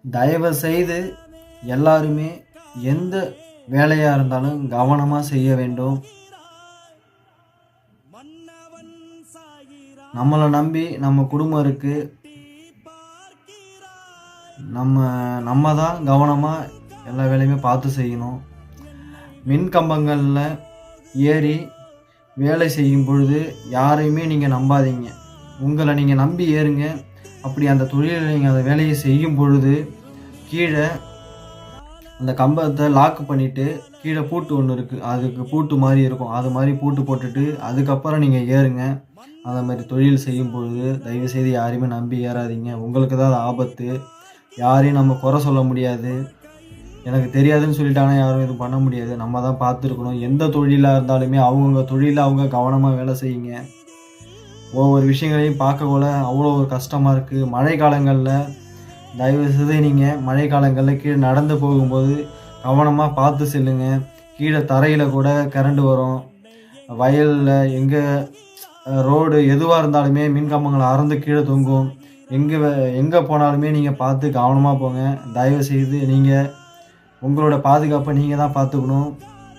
தயவு செய்து எல்லாருமே எந்த வேலையாக இருந்தாலும் கவனமாக செய்ய வேண்டும். நம்மளை நம்பி நம்ம குடும்பம் இருக்குது. நம்ம தான் கவனமாக எல்லா வேலையுமே பார்த்து செய்யணும். மின் கம்பங்களில் ஏறி வேலை செய்யும் பொழுது யாரையுமே நீங்கள் நம்பாதீங்க. உங்களை நீங்கள் நம்பி ஏறுங்க. அப்படி அந்த தொழிலை நீங்கள் அந்த வேலையை செய்யும் பொழுது கீழே அந்த கம்பத்தை லாக் பண்ணிவிட்டு கீழே பூட்டு ஒன்று இருக்குது, அதுக்கு பூட்டு மாதிரி இருக்கும், அது மாதிரி பூட்டு போட்டுட்டு அதுக்கப்புறம் நீங்கள் ஏறுங்க. அந்த மாதிரி தொழில் செய்யும் பொழுது தயவுசெய்து யாரையுமே நம்பி ஏறாதீங்க. உங்களுக்கு தான் அது ஆபத்து. யாரையும் நம்ம குறை சொல்ல முடியாது. எனக்கு தெரியாதுன்னு சொல்லிட்டாங்கன்னா யாரும் எதுவும் பண்ண முடியாது. நம்ம தான் பார்த்துருக்கணும். எந்த தொழிலாக இருந்தாலுமே அவங்கவுங்க தொழிலில் அவங்க கவனமாக வேலை செய்யுங்க. ஒவ்வொரு விஷயங்களையும் பார்க்கக்குள்ள அவ்வளோ ஒரு கஷ்டமாக இருக்குது. மழை காலங்களில் தயவுசெய்து நீங்கள் மழை காலங்களில் கீழே நடந்து போகும்போது கவனமாக பார்த்து செல்லுங்க. கீழே தரையில் கூட கரண்ட் வரும். வயலில் எங்கே ரோடு எதுவாக இருந்தாலுமே மின்கம்பங்களை அறந்து கீழே தொங்கும். எங்கே போனாலுமே நீங்கள் பார்த்து கவனமாக போங்க. தயவுசெய்து நீங்கள் உங்களோட பாதுகாப்பை நீங்கள் தான் பார்த்துக்கணும்.